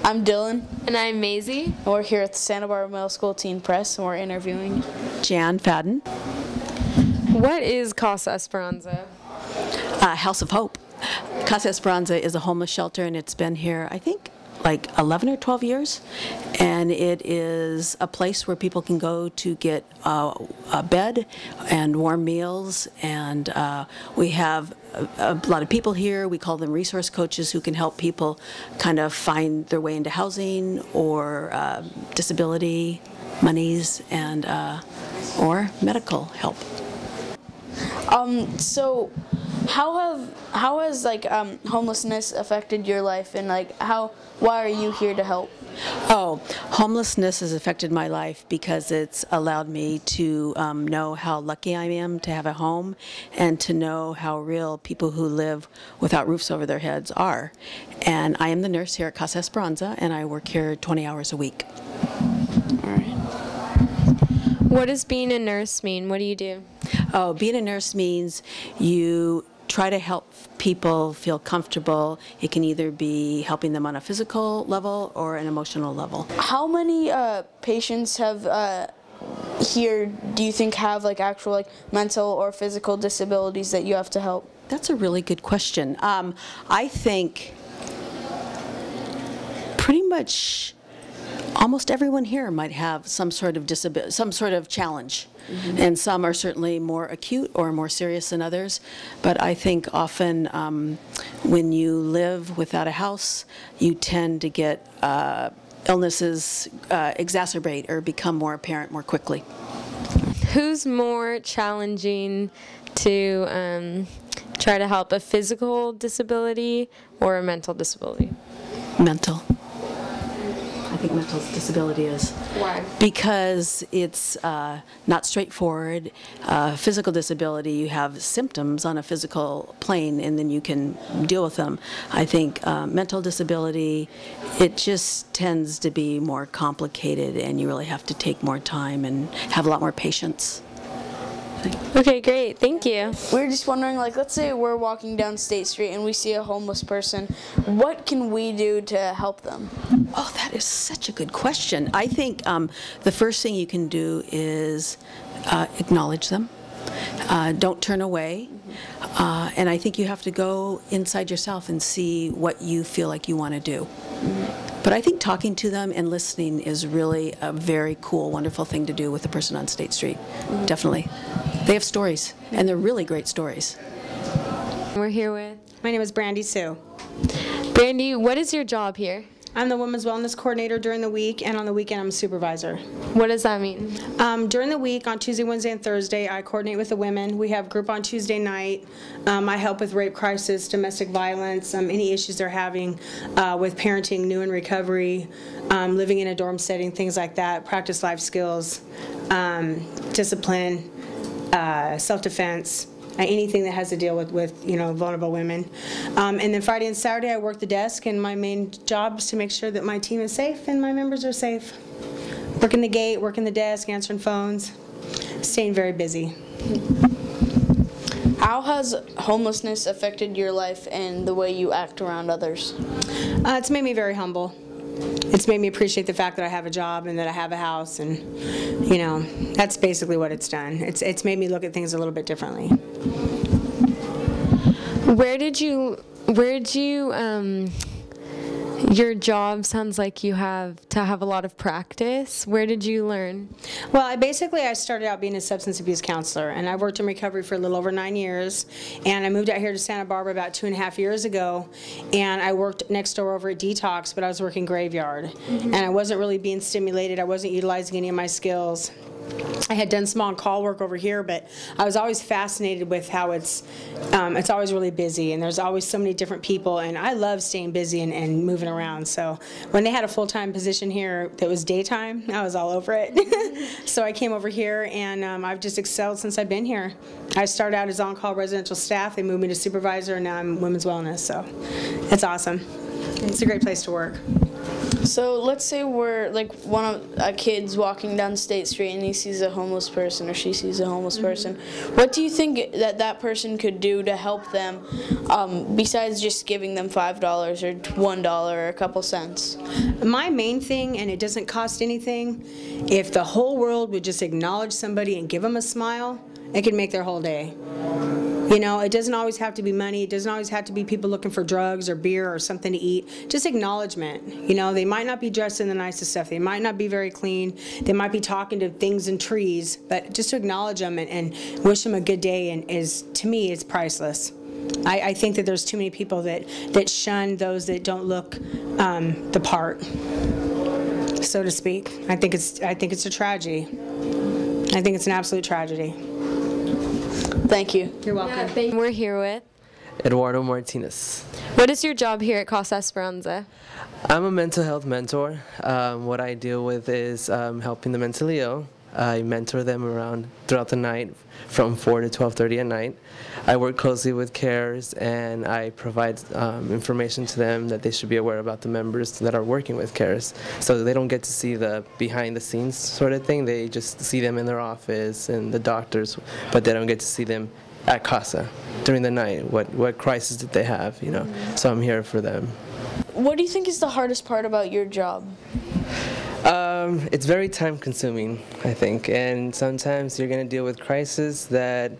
I'm Dylan. And I'm Maisie. And we're here at the Santa Barbara Middle School Teen Press, and we're interviewing Jan Fadden. What is Casa Esperanza? House of Hope. Casa Esperanza is a homeless shelter, and it's been here, I think, like 11 or 12 years. And it is a place where people can go to get a bed and warm meals. And we have a lot of people here. We call them resource coaches who can help people kind of find their way into housing or disability monies and or medical help. So how has like homelessness affected your life, and like why are you here to help? Oh, homelessness has affected my life because it's allowed me to know how lucky I am to have a home and to know how real people who live without roofs over their heads are. And I am the nurse here at Casa Esperanza, and I work here 20 hours a week. All right. What does being a nurse mean? What do you do? Oh, being a nurse means you try to help people feel comfortable. It can either be helping them on a physical level or an emotional level. How many patients have here do you think have like actual like mental or physical disabilities that you have to help? That's a really good question. I think pretty much almost everyone here might have some sort of disability, some sort of challenge. Mm-hmm. And some are certainly more acute or more serious than others. But I think often when you live without a house, you tend to get illnesses exacerbate or become more apparent more quickly. Who's more challenging to try to help, a physical disability or a mental disability? Mental. I think mental disability is. Why? Because it's not straightforward. Physical disability, you have symptoms on a physical plane and then you can deal with them. I think mental disability, it just tends to be more complicated and you really have to take more time and have a lot more patience. Okay, great. Thank you. We're just wondering, like, let's say we're walking down State Street and we see a homeless person. What can we do to help them? Oh, that is such a good question. I think the first thing you can do is acknowledge them. Don't turn away. And I think you have to go inside yourself and see what you feel like you want to do. But I think talking to them and listening is really a very cool, wonderful thing to do with a person on State Street. Definitely. They have stories, and they're really great stories. We're here with... My name is Brandy Sue. Brandy, what is your job here? I'm the Women's Wellness Coordinator during the week, and on the weekend I'm a supervisor. What does that mean? During the week, on Tuesday, Wednesday, and Thursday, I coordinate with the women. We have group on Tuesday night. I help with rape crisis, domestic violence, any issues they're having with parenting, new in recovery, living in a dorm setting, things like that, practice life skills, discipline, self-defense. Anything that has to deal with vulnerable women. And then Friday and Saturday I work the desk, and my main job is to make sure that my team is safe and my members are safe. Working the gate, working the desk, answering phones, staying very busy. How has homelessness affected your life and the way you act around others? It's made me very humble. It's made me appreciate the fact that I have a job and that I have a house, and that's basically what it's done. It's made me look at things a little bit differently. Your job sounds like you have to have a lot of practice. Where did you learn? Well, I started out being a substance abuse counselor, and I worked in recovery for a little over 9 years, and I moved out here to Santa Barbara about 2.5 years ago, and I worked next door over at Detox, but I was working graveyard, and I wasn't really being stimulated. I wasn't utilizing any of my skills. I had done small call work over here, but I was always fascinated with how it's always really busy, and there's always so many different people, and I love staying busy and moving around. So when they had a full-time position here that was daytime, I was all over it. So I came over here, and I've just excelled since I've been here. I started out as on-call residential staff. They moved me to supervisor, and now I'm women's wellness. So it's awesome. It's a great place to work. So let's say we're like a kid's walking down State Street and he sees a homeless person or she sees a homeless person. What do you think that person could do to help them besides just giving them $5 or $1 or a couple cents? My main thing, and it doesn't cost anything, if the whole world would just acknowledge somebody and give them a smile, it could make their whole day. You know, it doesn't always have to be money. It doesn't always have to be people looking for drugs or beer or something to eat. Just acknowledgement. You know, they might not be dressed in the nicest stuff. They might not be very clean. They might be talking to things and trees. But just to acknowledge them and wish them a good day to me, is priceless. I think that there's too many people that shun those that don't look the part, so to speak. I think it's a tragedy. I think it's an absolute tragedy. Thank you. You're welcome. We're here with Eduardo Martinez. What is your job here at Casa Esperanza? I'm a mental health mentor. What I deal with is helping the mentally ill. I mentor them throughout the night from 4 to 12:30 at night. I work closely with carers and I provide information to them that they should be aware about the members that are working with carers. So they don't get to see the behind the scenes sort of thing. They just see them in their office and the doctors, but they don't get to see them at Casa during the night. What crisis did they have, you know? So I'm here for them. What do you think is the hardest part about your job? It's very time consuming, I think, and sometimes you're going to deal with crises that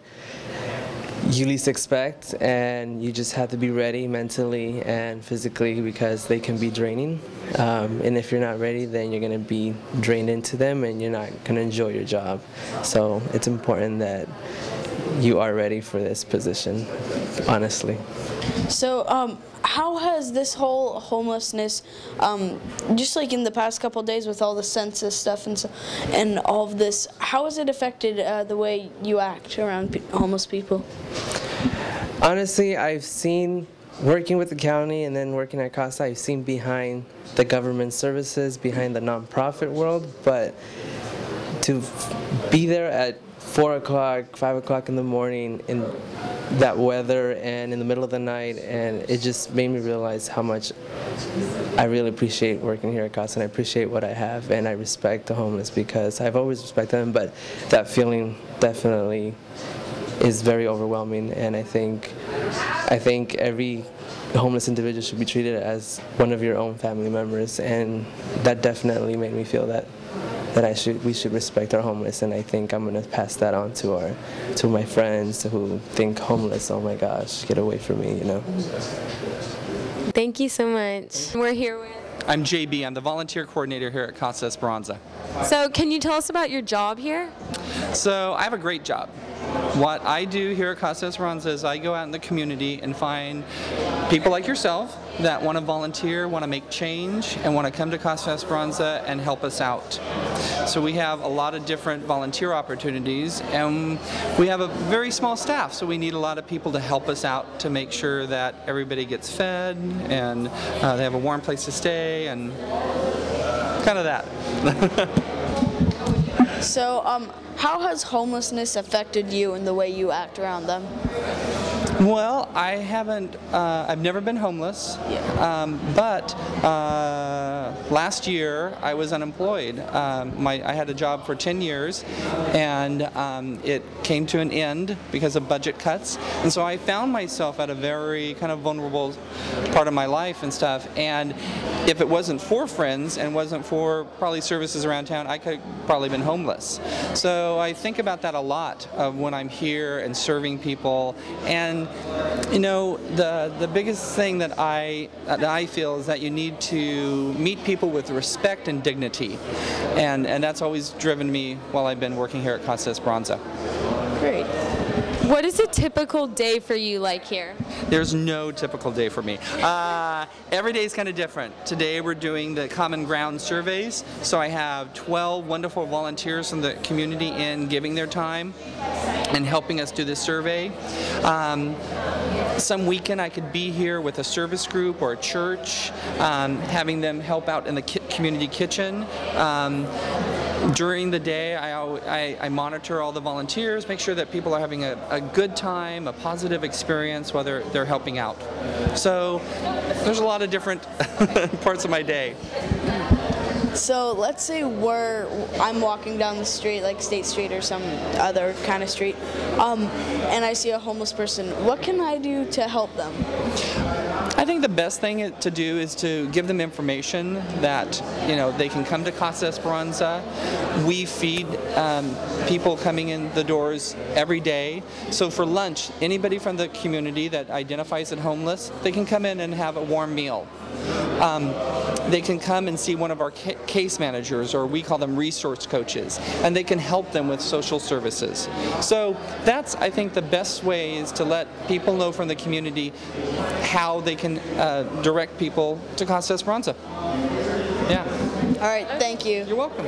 you least expect, and you just have to be ready mentally and physically because they can be draining. And if you're not ready, then you're going to be drained into them and you're not going to enjoy your job. So it's important that you are ready for this position, honestly. So, how has this whole homelessness, just like in the past couple of days with all the census stuff and all of this, how has it affected the way you act around homeless people? Honestly, I've seen, working with the county and then working at Casa, I've seen behind the government services, behind the nonprofit world, but to be there at 4 o'clock, 5 o'clock in the morning in that weather and in the middle of the night, and it just made me realize how much I really appreciate working here at Casa, and I appreciate what I have, and I respect the homeless because I've always respected them, but that feeling definitely is very overwhelming, and I think every homeless individual should be treated as one of your own family members, and that definitely made me feel that we should respect our homeless, and I think I'm going to pass that on to my friends who think homeless, oh my gosh, get away from me, you know. Thank you so much. We're here with... I'm JB. I'm the volunteer coordinator here at Casa Esperanza. So can you tell us about your job here? So I have a great job. What I do here at Casa Esperanza is I go out in the community and find people like yourself that want to volunteer, want to make change, and want to come to Casa Esperanza and help us out. So we have a lot of different volunteer opportunities, and we have a very small staff, so we need a lot of people to help us out to make sure that everybody gets fed and they have a warm place to stay and kind of that. So, how has homelessness affected you and the way you act around them? Well, I've never been homeless, but last year I was unemployed. I had a job for 10 years, and it came to an end because of budget cuts, and so I found myself at a very kind of vulnerable part of my life and stuff, and if it wasn't for friends and wasn't for probably services around town, I could have probably been homeless. So I think about that a lot when I'm here and serving people, and you know, the biggest thing that I feel is that you need to meet people with respect and dignity, and that's always driven me while I've been working here at Casa Esperanza. Great. What is a typical day for you like here? There's no typical day for me. Every day is kind of different. Today we're doing the Common Ground surveys, so I have 12 wonderful volunteers from the community in giving their time and helping us do this survey. Some weekend I could be here with a service group or a church, having them help out in the community kitchen. During the day, I monitor all the volunteers, make sure that people are having a good time, a positive experience while they're helping out. So there's a lot of different parts of my day. So let's say I'm walking down the street, like State Street or some other kind of street, and I see a homeless person. What can I do to help them? I think the best thing to do is to give them information that, you know, they can come to Casa Esperanza. We feed people coming in the doors every day. So for lunch, anybody from the community that identifies as homeless, they can come in and have a warm meal. They can come and see one of our case managers, or we call them resource coaches, and they can help them with social services. So that's, I think, the best way is to let people know from the community how they can direct people to Casa Esperanza. Yeah. All right, thank you. You're welcome.